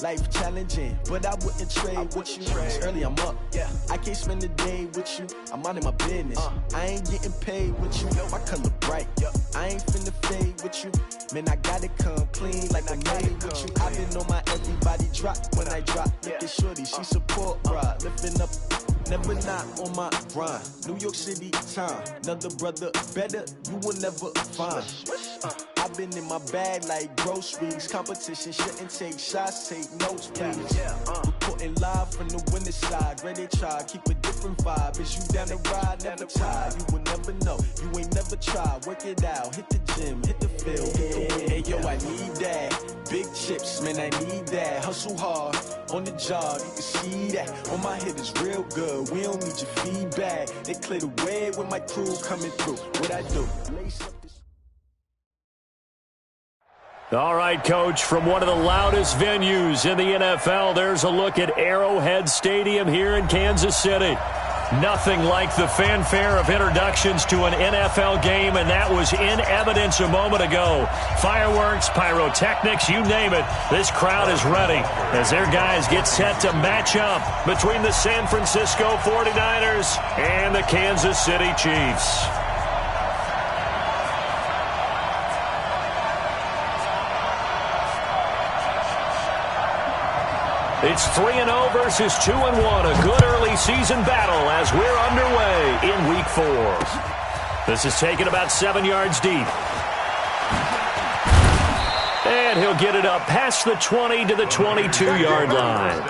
Life challenging, but I wouldn't trade with you. It's early, I'm up. I can't spend the day with you. I'm out of my business. I ain't getting paid with you. My color bright. I ain't finna fade with you. Man, I gotta come clean like I made with you. I've been on my everybody drop when I drop. Look at shorty, she support rod. Lifting up, never not on my grind. New York City time. Another brother better, you will never find. I've been in my bag like groceries. Competition shouldn't take shots, take notes, please. Reporting live from the winning side. Ready to try, keep a different vibe. Is you down the ride, never tired. You will never know, you ain't never tried. Work it out, hit the gym, hit the field, hit the win. Hey yo, I need that. Big chips, man, I need that. Hustle hard, on the job, you can see that. On my head is real good, we don't need your feedback. They clear the way with my crew coming through. What I do? Lace up this. All right, Coach, from one of the loudest venues in the NFL, there's a look at Arrowhead Stadium here in Kansas City. Nothing like the fanfare of introductions to an NFL game, and that was in evidence a moment ago. Fireworks, pyrotechnics, you name it. This crowd is ready as their guys get set to match up between the San Francisco 49ers and the Kansas City Chiefs. It's 3-0 versus 2-1, a good early season battle as we're underway in Week 4. This is taken about 7 yards deep. And he'll get it up past the 20 to the 22-yard line.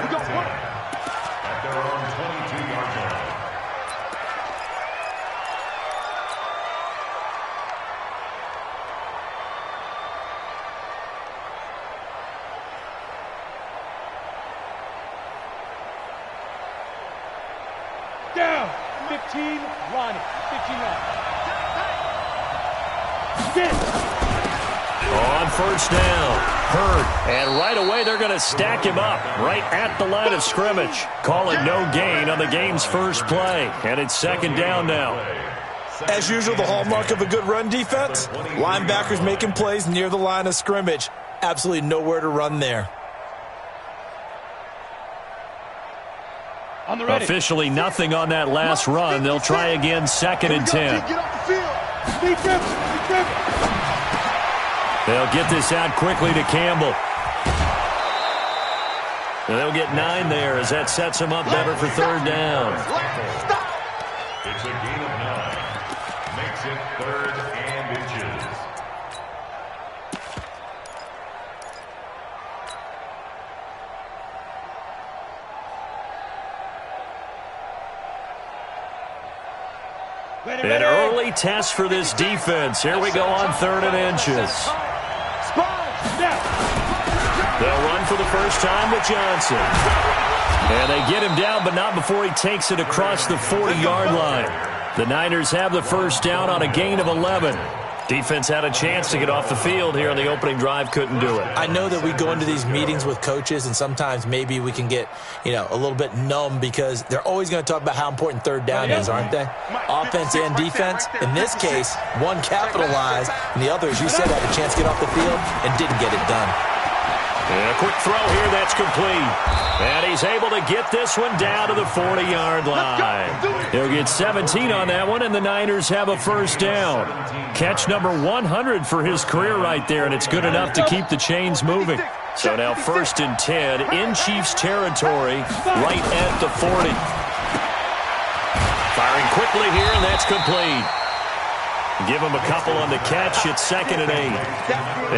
Down. 15, line it. 15 line. On first down, Hurd. And right away they're going to stack him up right at the line of scrimmage. Call it no gain on the game's first play. And it's second down now. As usual, the hallmark of a good run defense, linebackers making plays near the line of scrimmage. Absolutely nowhere to run there. Officially nothing on that last run. They'll try again, 2nd and 10. They'll get this out quickly to Campbell. And they'll get 9 there as that sets them up better for third down. It's a gain of 9. Makes it 3rd and inches. An early test for this defense. Here we go on 3rd and inches. They'll run for the first time with Johnson. And they get him down, but not before he takes it across the 40-yard line. The Niners have the first down on a gain of 11. Defense had a chance to get off the field here on the opening drive, couldn't do it. I know that we go into these meetings with coaches, and sometimes maybe we can get, a little bit numb because they're always going to talk about how important third down is, aren't they? Offense and defense. In this case, one capitalized, and the other, as you said, had a chance to get off the field and didn't get it done. And a quick throw here, that's complete. And he's able to get this one down to the 40-yard line. He'll get 17 on that one, and the Niners have a first down. Catch number 100 for his career right there, and it's good enough to keep the chains moving. So now 1st and 10 in Chiefs territory, right at the 40. Firing quickly here, and that's complete. Give him a couple on the catch. It's 2nd and 8.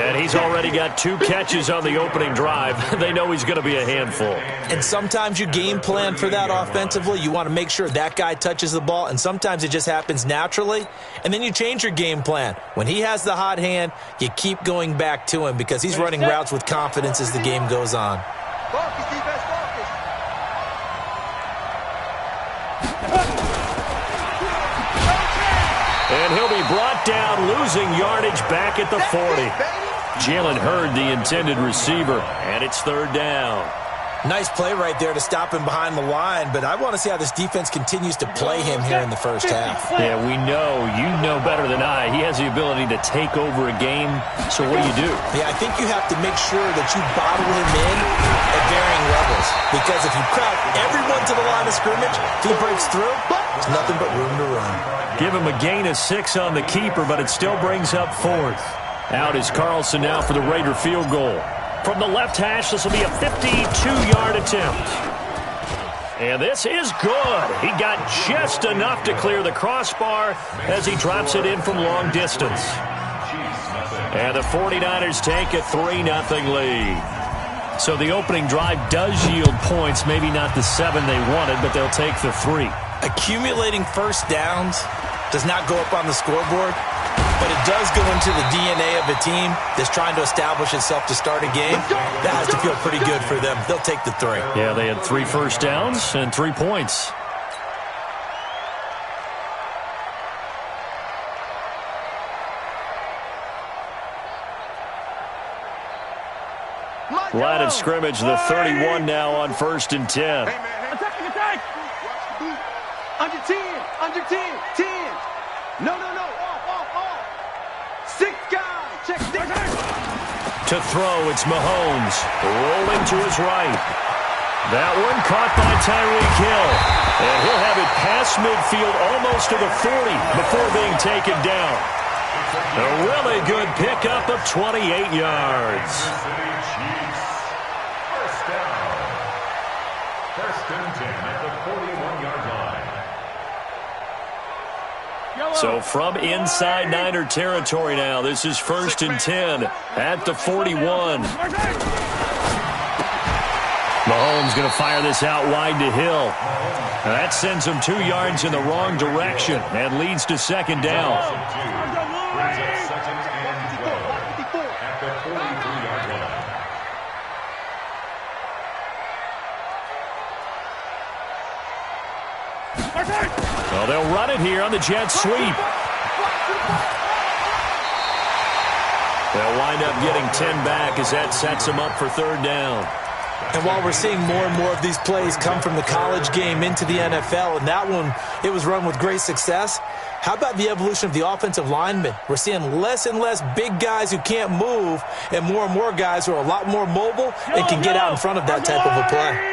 And he's already got 2 catches on the opening drive. They know he's going to be a handful. And sometimes you game plan for that offensively. You want to make sure that guy touches the ball, and sometimes it just happens naturally. And then you change your game plan. When he has the hot hand, you keep going back to him because he's running routes with confidence as the game goes on. Focus, defense, focus. And he'll be brought down, losing yardage back at the 40. Jalen Hurd, the intended receiver, and it's 3rd down. Nice play right there to stop him behind the line, but I want to see how this defense continues to play him here in the first half. Yeah, we know. You know better than I. He has the ability to take over a game, so what do? Yeah, I think you have to make sure that you bottle him in Because if you crowd everyone to the line of scrimmage, if he breaks through, there's nothing but room to run. Give him a gain of 6 on the keeper, but it still brings up 4th. Out is Carlson now for the Raider field goal. From the left hash, this will be a 52-yard attempt. And this is good. He got just enough to clear the crossbar as he drops it in from long distance. And the 49ers take a 3-0 lead. So the opening drive does yield points, maybe not the 7 they wanted, but they'll take the 3. Accumulating first downs does not go up on the scoreboard, but it does go into the DNA of a team that's trying to establish itself to start a game. That has to feel pretty good for them. They'll take the 3. Yeah, they had 3 first downs and 3 points. Line of scrimmage, the 31 now on 1st and 10. Attack! Under 10, 10. No. Off. 6 guys, check 6. To throw, it's Mahomes, rolling to his right. That one caught by Tyreek Hill. And he'll have it past midfield almost to the 40 before being taken down. A really good pickup of 28 yards. So from inside Niner territory now, this is 1st and 10 at the 41. Mahomes going to fire this out wide to Hill. Now that sends him 2 yards in the wrong direction and leads to 2nd down. Well, they'll run it here on the jet sweep. They'll wind up getting 10 back as that sets them up for 3rd down. And while we're seeing more and more of these plays come from the college game into the NFL, and that one, it was run with great success, how about the evolution of the offensive linemen? We're seeing less and less big guys who can't move and more guys who are a lot more mobile and can get out in front of that type of a play.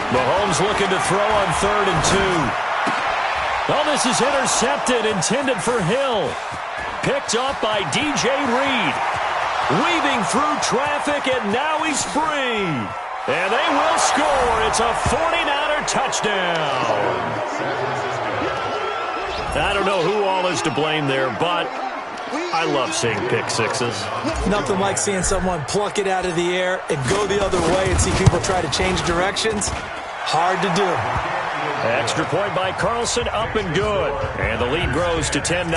Mahomes looking to throw on 3rd and 2. Well, this is intercepted, intended for Hill. Picked up by DJ Reed. Weaving through traffic, and now he's free. And they will score. It's a 49er touchdown. I don't know who all is to blame there, but I love seeing pick sixes. Nothing like seeing someone pluck it out of the air and go the other way and see people try to change directions. Hard to do. Extra point by Carlson, up and good. And the lead grows to 10-0.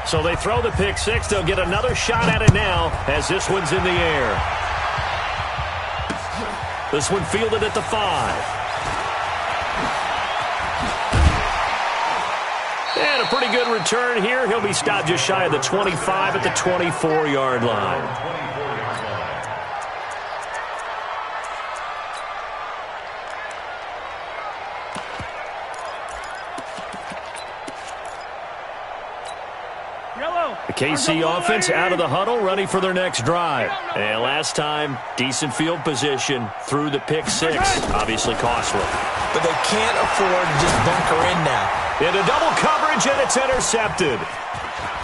So they throw the pick six. They'll get another shot at it now as this one's in the air. This one fielded at the 5. And a pretty good return here. He'll be stopped just shy of the 25 at the 24-yard line. The KC offense out of the huddle, ready for their next drive. And last time, decent field position through the pick six. Obviously costly. But they can't afford to just bunker in now. Into double coverage, and it's intercepted.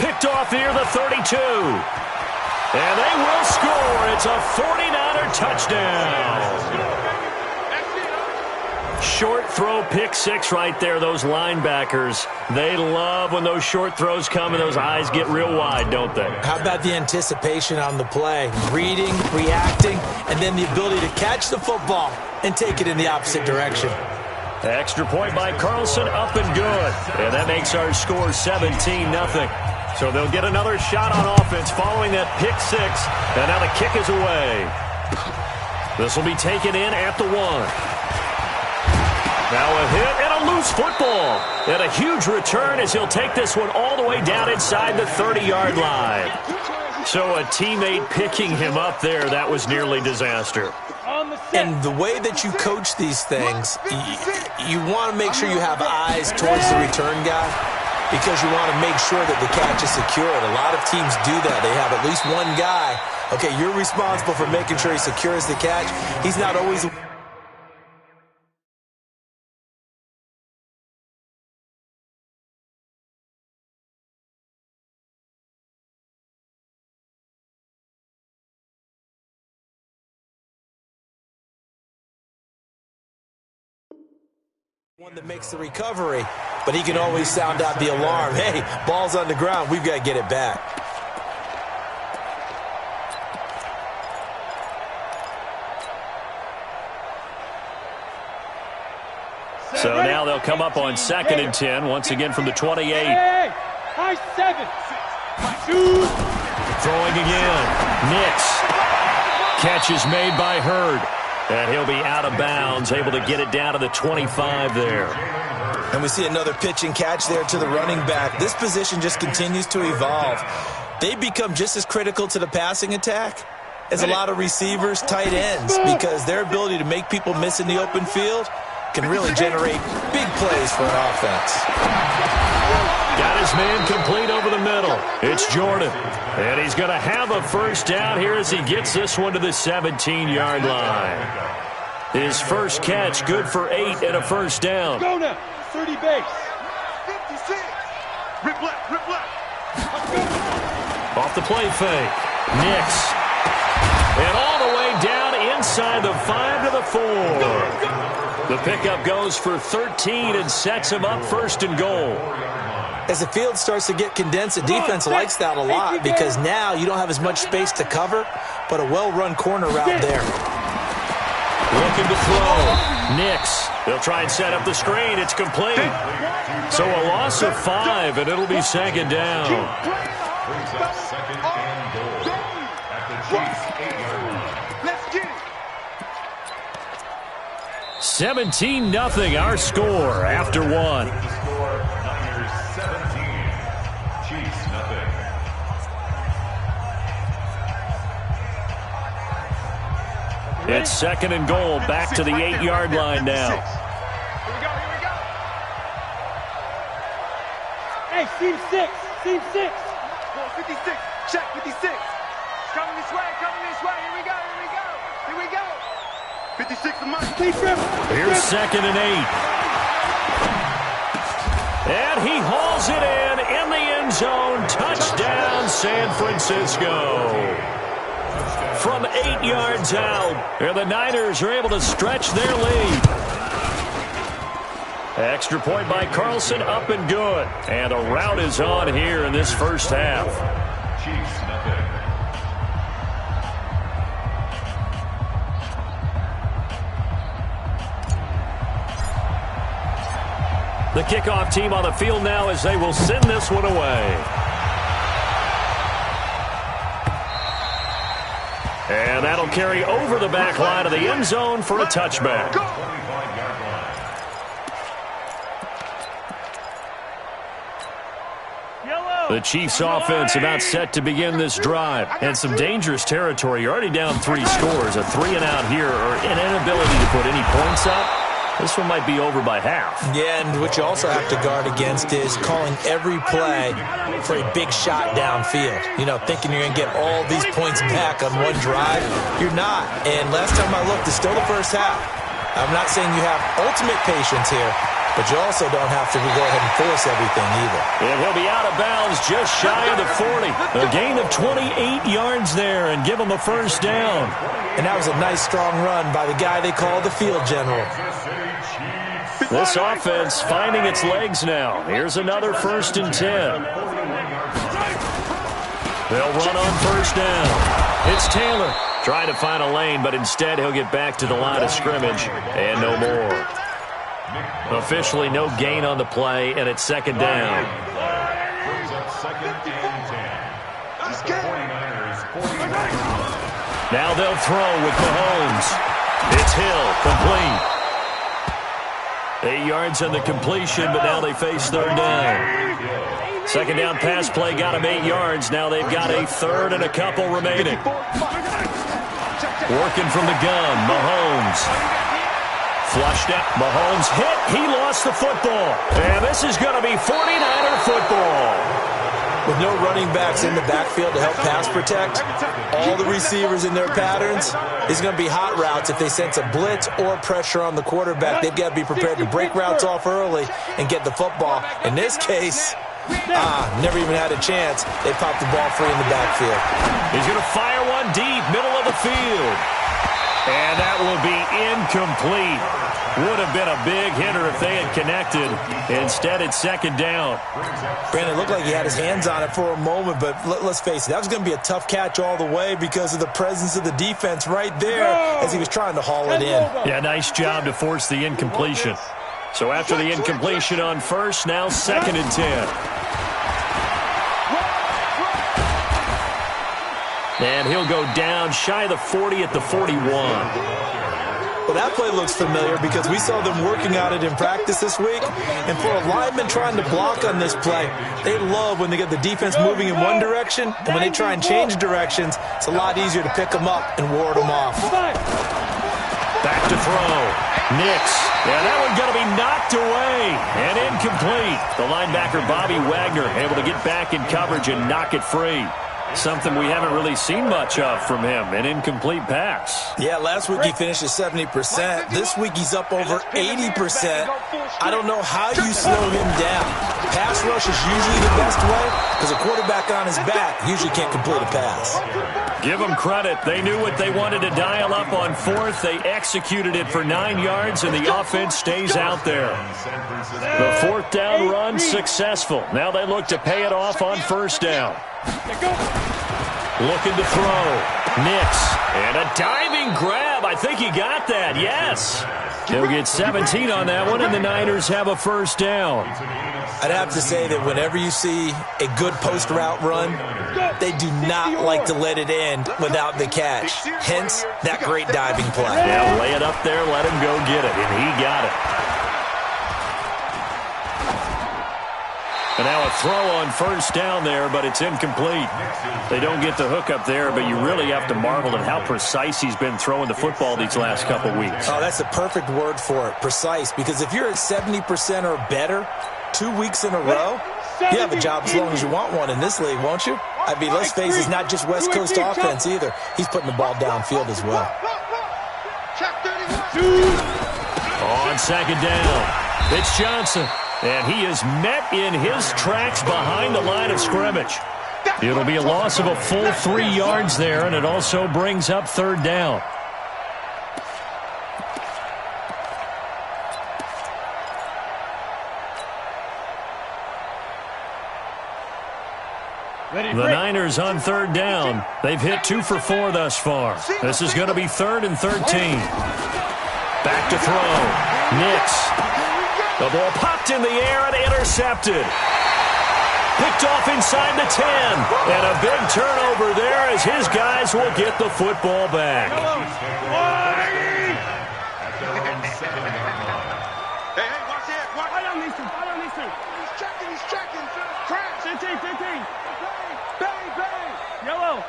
Picked off near the 32. And they will score. It's a 49er touchdown. Short throw pick six right there. Those linebackers, they love when those short throws come and those eyes get real wide, don't they? How about the anticipation on the play? Reading, reacting, and then the ability to catch the football and take it in the opposite direction. Extra point by Carlson, up and good. And that makes our score 17-0. So they'll get another shot on offense following that pick six. And now the kick is away. This will be taken in at the 1. Now a hit and a loose football. And a huge return as he'll take this one all the way down inside the 30-yard line. So a teammate picking him up there, that was nearly disaster. And the way that you coach these things, you want to make sure you have eyes towards the return guy. because you want to make sure that the catch is secured. A lot of teams do that. They have at least one guy. Okay, you're responsible for making sure he secures the catch. He's not always one that makes the recovery, but he can always sound out the alarm. Hey, ball's on the ground. We've got to get it back. So now they'll come up on 2nd and 10, once again from the 28. High 7. Throwing again. Nix. Catch is made by Hurd. And he'll be out of bounds, able to get it down to the 25 there. And we see another pitch and catch there to the running back. This position just continues to evolve. They become just as critical to the passing attack as a lot of receivers, tight ends, because their ability to make people miss in the open field can really generate big plays for an offense. Got his man complete over the middle. It's Jordan. And he's going to have a first down here as he gets this one to the 17-yard line. His first catch, good for 8 and a first down. Go now. 30 base. 56. Rip left, rip left. Off the play fake. Nix. And all the way down inside the 5 to the 4. The pickup goes for 13 and sets him up 1st and goal. As the field starts to get condensed, the defense likes that a lot because now you don't have as much space to cover, but a well-run corner route there. Looking to throw. Nix. They'll try and set up the screen. It's complete. So a loss of 5, and it'll be 2nd down. Second and goal at the Chiefs 8-yard line. Let's get it. 17-0 our score after 1. It's 2nd and goal, back to the 8-yard line now. Here we go, here we go. Hey, seam 6, seam 6. Ball 56, check 56. It's coming this way, Here we go, here we go, here we go. 56 of mine. Here's 2nd and 8. And he hauls it in the end zone. Touchdown, San Francisco. From 8 yards out, and the Niners are able to stretch their lead. Extra point by Carlson, up and good. And the rout is on here in this first half. Chiefs, The kickoff team on the field now as they will send this one away. And that'll carry over the back line of the end zone for a touchback. The Chiefs offense about set to begin this drive. And some dangerous territory. You're already down 3 scores. A 3-and-out here or an inability to put any points up. This one might be over by half. Yeah, and what you also have to guard against is calling every play for a big shot downfield. You know, thinking you're going to get all these points back on one drive. You're not. And last time I looked, it's still the first half. I'm not saying you have ultimate patience here, but you also don't have to go ahead and force everything either. And he'll be out of bounds just shy of the 40. A gain of 28 yards there and give him a first down. And that was a nice, strong run by the guy they call the field general. This offense finding its legs now. Here's another 1st and 10. They'll run on first down. It's Taylor trying to find a lane, but instead he'll get back to the line of scrimmage and no more. Officially no gain on the play, and it's 2nd down. Now they'll throw with Mahomes. It's Hill, complete. 8 yards on the completion, but now they face 3rd down. 2nd down pass play got him 8 yards. Now they've got a 3rd and a couple remaining. Working from the gun, Mahomes. Flushed out. Mahomes hit. He lost the football. And this is going to be 49er football. no running backs in the backfield to help pass protect, all the receivers in their patterns, it's going to be hot routes if they sense a blitz or pressure on the quarterback. They've got to be prepared to break routes off early and get the football. In this case, never even had a chance. They popped the ball free in the backfield. He's going to fire one deep, middle of the field. And that will be incomplete. Would have been a big hitter if they had connected. Instead, it's second down. Brandon, it looked like he had his hands on it for a moment, but let's face it, that was going to be a tough catch all the way because of the presence of the defense right there as he was trying to haul it in. Yeah, nice job to force the incompletion. So after the incompletion on first, now 2nd and 10. And he'll go down shy of the 40 at the 41. Well, that play looks familiar because we saw them working on it in practice this week. And for a lineman trying to block on this play, they love when they get the defense moving in one direction. And when they try and change directions, it's a lot easier to pick them up and ward them off. Back to throw. Nix. Yeah, that one going to be knocked away and incomplete. The linebacker, Bobby Wagner, able to get back in coverage and knock it free. Something we haven't really seen much of from him, an incomplete pass. Yeah, last week he finished at 70%. This week he's up over 80%. I don't know how you slow him down. Pass rush is usually the best way because a quarterback on his back usually can't complete a pass. Give them credit. They knew what they wanted to dial up on fourth. They executed it for 9 yards, and the offense stays out there. The 4th down run successful. Now they look to pay it off on 1st down. Looking to throw. Nix. And a diving grab. I think he got that. Yes. He'll get 17 on that one, and the Niners have a 1st down. I'd have to say that whenever you see a good post route run, they do not like to let it end without the catch. Hence, that great diving play. Yeah, lay it up there, let him go get it, and he got it. And now a throw on 1st down there, but it's incomplete. They don't get the hook up there, but you really have to marvel at how precise he's been throwing the football these last couple weeks. Oh, that's the perfect word for it, precise, because if you're at 70% or better 2 weeks in a row, you have a job as long as you want one in this league, won't you? I mean, let's face it, it's not just West Coast offense either. He's putting the ball downfield as well. On 2nd down, it's Johnson. And he is met in his tracks behind the line of scrimmage. It'll be a loss of a full 3 yards there, and it also brings up 3rd down. The Niners on 3rd down. They've hit 2 for 4 thus far. This is going to be 3rd and 13. Back to throw. Nix. The ball popped in the air and intercepted. Picked off inside the 10. And a big turnover there as his guys will get the football back. Hey, watch it. I don't need to. He's checking. Crash. 15. Bang. Yellow.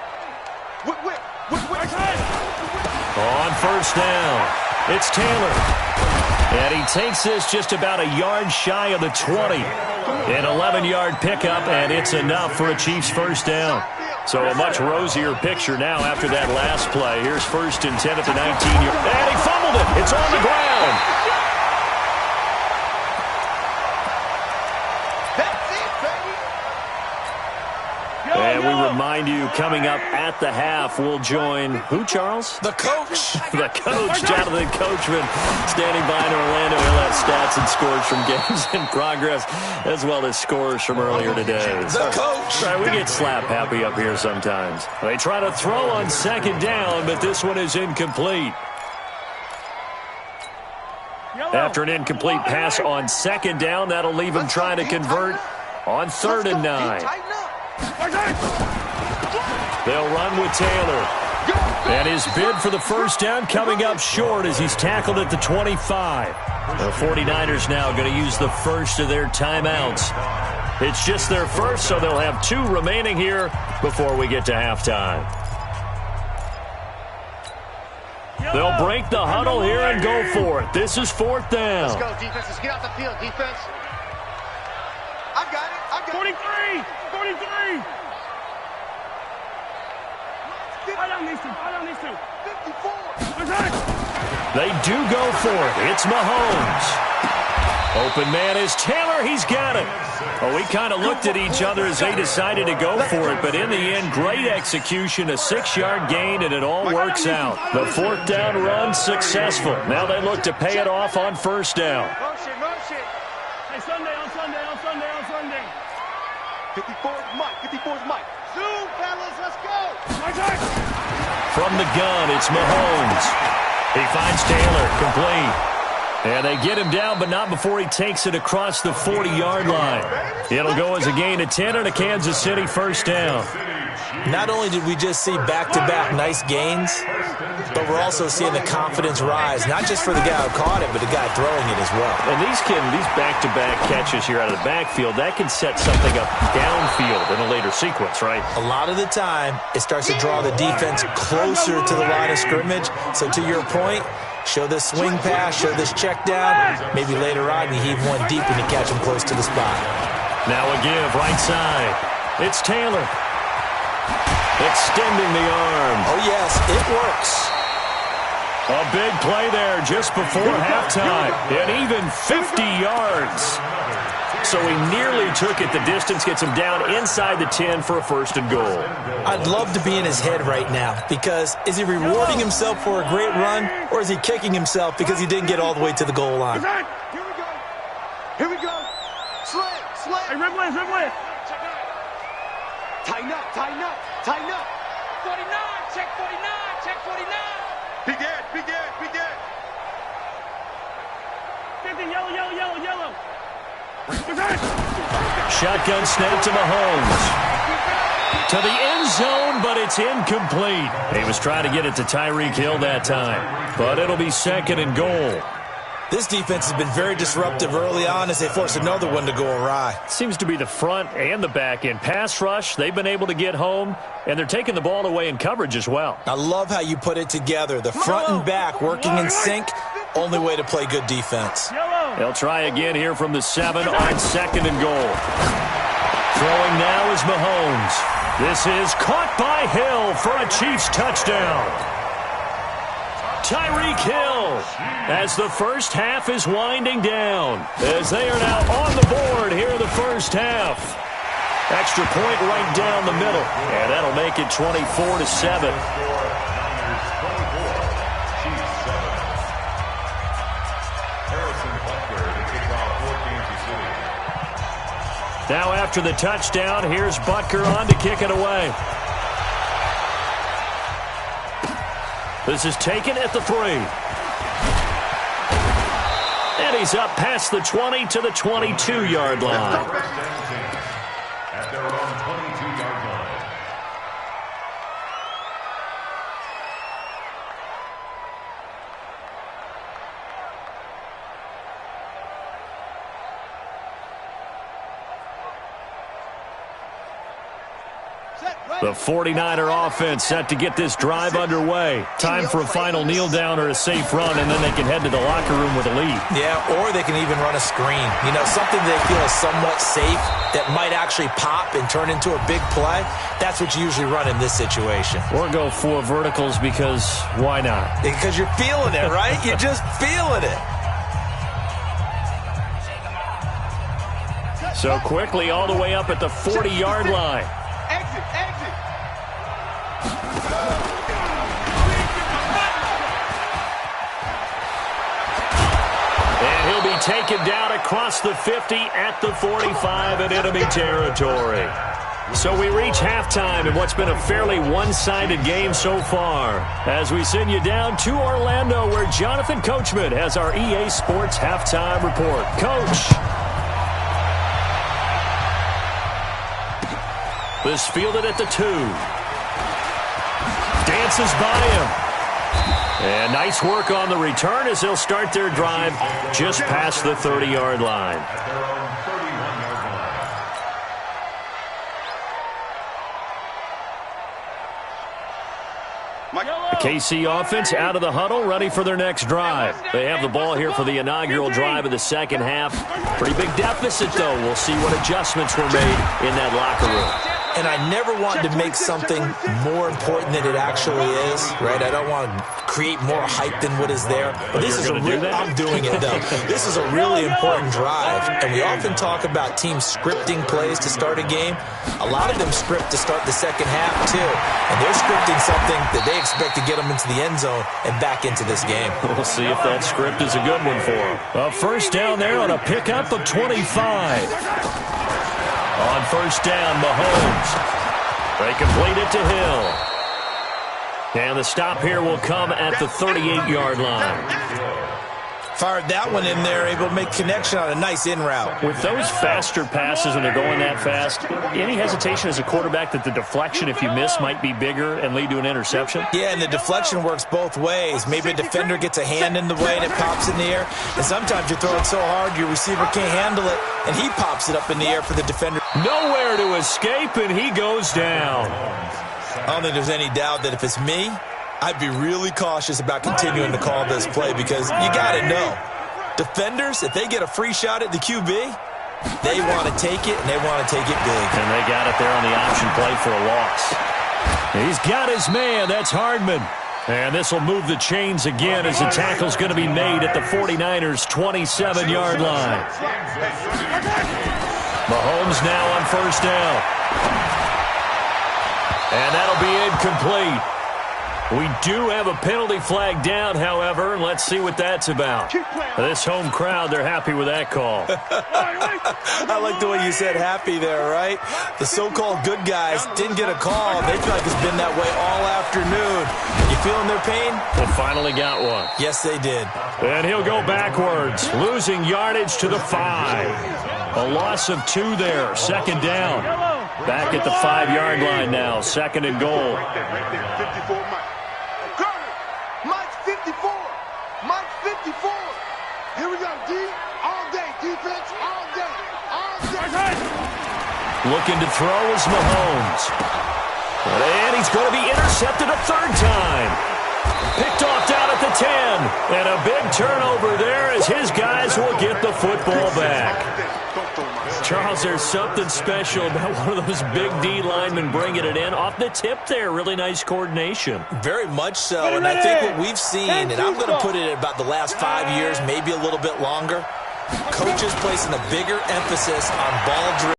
On 1st down, it's Taylor. And he takes this just about a yard shy of the 20. An 11-yard pickup, and it's enough for a Chiefs 1st down. So a much rosier picture now after that last play. Here's 1st and 10 at the 19-yard. And he fumbled it. It's on the ground. And we remind you, coming up at the half, we'll join who, Charles? The coach. The coach, Jonathan Coachman, standing by in Orlando. He'll have stats and scores from games in progress, as well as scores from earlier today. The coach. Right, we get slap happy up here sometimes. They try to throw on 2nd down, but this one is incomplete. After an incomplete pass on 2nd down, that'll leave him trying to convert on 3rd and 9. They'll run with Taylor. And his bid for the 1st down coming up short as he's tackled at the 25. The 49ers now going to use the first of their timeouts. It's just their first, so they'll have 2 remaining here before we get to halftime. They'll break the huddle here and go for it. This is 4th down. Let's go, defense. Let's get out the field, defense. I got it. 43! 43! I don't need to. 54! They do go for it. It's Mahomes. Open man is Taylor. He's got it. Oh, we kind of looked at each other as they decided to go for it, but in the end, great execution, a 6-yard gain, and it all works out. The 4th down run successful. Now they look to pay it off on 1st down. Motion. Hey, Sunday. 54's Mike. Zoom, fellas, let's go. From the gun, it's Mahomes. He finds Taylor, complete. And they get him down, but not before he takes it across the 40-yard line. It'll go as a gain of 10 and a Kansas City 1st down. Not only did we just see back-to-back nice gains, but we're also seeing the confidence rise, not just for the guy who caught it, but the guy throwing it as well. And these back-to-back catches here out of the backfield, that can set something up downfield in a later sequence, right? A lot of the time, it starts to draw the defense closer to the line of scrimmage. So to your point, show this swing pass, show this check down. Maybe later on you heave one deep and you catch him close to the spot. Now a give right side. It's Taylor. Extending the arm. Oh, yes, it works. A big play there just before halftime. And even 50 yards. So he nearly took it the distance, gets him down inside the 10 for a 1st and goal. I'd love to be in his head right now, because is he rewarding himself for a great run, or is he kicking himself because he didn't get all the way to the goal line? Here we go. Slant. Hey, red lane. Tighten up. 49, check 49. Big Ed. 50, yellow. Shotgun snap to Mahomes. To the end zone, but it's incomplete. He was trying to get it to Tyreek Hill that time, but it'll be 2nd and goal. This defense has been very disruptive early on as they force another one to go awry. Seems to be the front and the back end. Pass rush, they've been able to get home, and they're taking the ball away in coverage as well. I love how you put it together. The front and back working in sync, only way to play good defense. They'll try again here from the 7 on 2nd and goal. Throwing now is Mahomes. This is caught by Hill for a Chiefs touchdown. Tyreek Hill as the first half is winding down, as they are now on the board here in the first half. Extra point right down the middle, and that'll make it 24-7. Now after the touchdown, here's Butker on to kick it away. This is taken at the 3. And he's up past the 20 to the 22-yard line. At their own 22-yard line. The 49er offense set to get this drive underway. Time for a final kneel down or a safe run, and then they can head to the locker room with a lead. Yeah, or they can even run a screen. You know, something they feel is somewhat safe that might actually pop and turn into a big play. That's what you usually run in this situation. Or go 4 verticals because why not? Because you're feeling it, right? You're just feeling it. So quickly all the way up at the 40-yard line. Exit. And he'll be taken down across the 50 at the 45 in enemy territory. So we reach halftime in what's been a fairly one-sided game so far, as we send you down to Orlando, where Jonathan Coachman has our EA Sports halftime report. Coach. This fielded at the 2. Dances by him. And nice work on the return as they'll start their drive just past the 30-yard line. At their own 31-yard line. The KC offense out of the huddle, ready for their next drive. They have the ball here for the inaugural drive of the second half. Pretty big deficit, though. We'll see what adjustments were made in that locker room. And I never want to make something more important than it actually is, right? I don't want to create more hype than what is there. But this is I'm doing it, though. This is a really important drive. And we often talk about teams scripting plays to start a game. A lot of them script to start the second half, too. And they're scripting something that they expect to get them into the end zone and back into this game. We'll see if that script is a good one for them. A first down there on a pickup of 25. On first down, Mahomes. They complete it to Hill. And the stop here will come at the 38-yard line. Fired that one in there, able to make connection on a nice in route. With those faster passes when they're going that fast, any hesitation as a quarterback that the deflection, if you miss, might be bigger and lead to an interception? Yeah, and the deflection works both ways. Maybe a defender gets a hand in the way and it pops in the air. And sometimes you throw it so hard your receiver can't handle it, and he pops it up in the air for the defender. Nowhere to escape, and he goes down. I don't think there's any doubt that if it's me, I'd be really cautious about continuing to call this play because you got to know, defenders, if they get a free shot at the QB, they want to take it, and they want to take it big. And they got it there on the option play for a loss. He's got his man. That's Hardman. And this will move the chains again as the tackle's going to be made at the 49ers' 27-yard line. Mahomes now on first down. And that'll be incomplete. We do have a penalty flag down, however, and let's see what that's about. This home crowd, they're happy with that call. I like the way you said happy there, right? The so-called good guys didn't get a call. They feel like it's been that way all afternoon. You feeling their pain? They finally got one. Yes, they did. And he'll go backwards, losing yardage to the 5. A loss of 2 there, second down. Back at the 5-yard line now, second and goal. Mike's 54. Mike's 54. Here we go, D. All day. Defense, all day. All day. Looking to throw is Mahomes. And he's going to be intercepted a third time. Picked off down at the 10. And a big turnover there as his guys will get the football back. Charles, there's something special about one of those big D linemen bringing it in. Off the tip there, really nice coordination. Very much so, and I think what we've seen, and I'm going to put it at about the last 5 years, maybe a little bit longer, coaches placing a bigger emphasis on ball drill.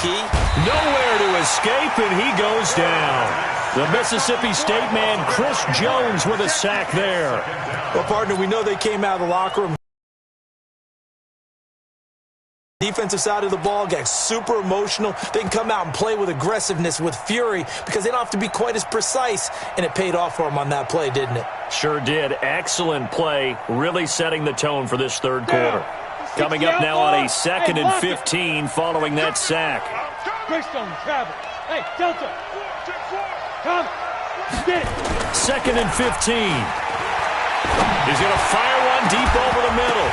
Nowhere to escape, and he goes down. The Mississippi State man, Chris Jones, with a sack there. Well, partner, we know they came out of the locker room. Defensive side of the ball got super emotional. They can come out and play with aggressiveness, with fury, because they don't have to be quite as precise, and it paid off for them on that play, didn't it? Sure did. Excellent play, really setting the tone for this third quarter. Coming up now on a 2nd and 15 following that sack. Greystone, travel. Hey, Delta. Come. Get it. 2nd and 15. He's going to fire one deep over the middle.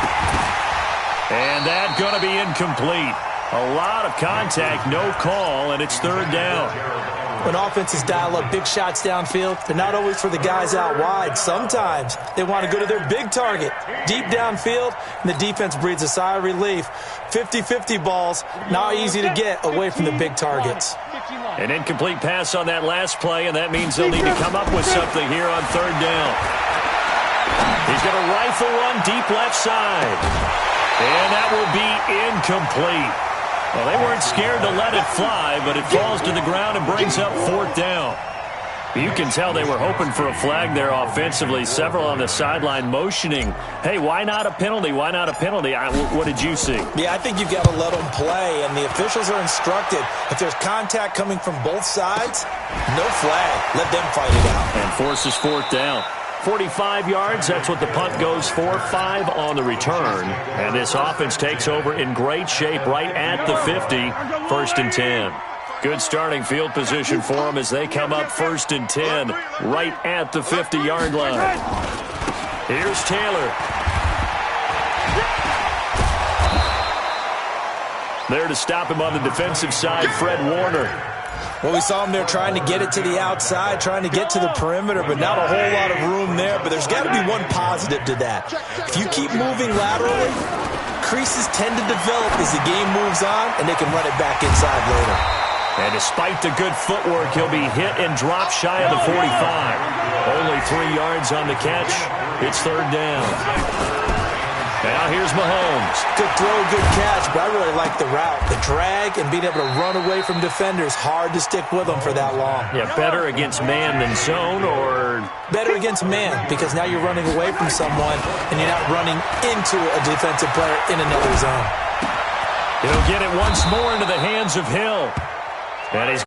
And that's going to be incomplete. A lot of contact, no call, and it's third down. When offenses dial up big shots downfield, they're not always for the guys out wide. Sometimes they want to go to their big target, deep downfield, and the defense breathes a sigh of relief. 50-50 balls, not easy to get away from the big targets. An incomplete pass on that last play, and that means they'll need to come up with something here on third down. He's going to rifle one deep left side. And that will be incomplete. Well, they weren't scared to let it fly, but it falls to the ground and brings up fourth down. You can tell they were hoping for a flag there offensively. Several on the sideline motioning, hey, why not a penalty? Why not a penalty? What did you see? Yeah, I think you've got to let them play, and the officials are instructed. If there's contact coming from both sides, no flag. Let them fight it out. And forces fourth down. 45 yards, that's what the punt goes for. 5 on the return. And this offense takes over in great shape right at the 50. 1st and 10. Good starting field position for them as they come up 1st and 10 right at the 50-yard line. Here's Taylor. There to stop him on the defensive side, Fred Warner. Well, we saw him there trying to get it to the outside, trying to get to the perimeter, but not a whole lot of room there. But there's got to be one positive to that. If you keep moving laterally, creases tend to develop as the game moves on, and they can run it back inside later. And despite the good footwork, he'll be hit and dropped shy of the 45. Only 3 yards on the catch. It's third down. Now here's Mahomes. Good throw, good catch, but I really like the route. The drag and being able to run away from defenders, hard to stick with them for that long. Yeah, better against man than zone, or? Better against man, because now you're running away from someone and you're not running into a defensive player in another zone. He'll get it once more into the hands of Hill. And he's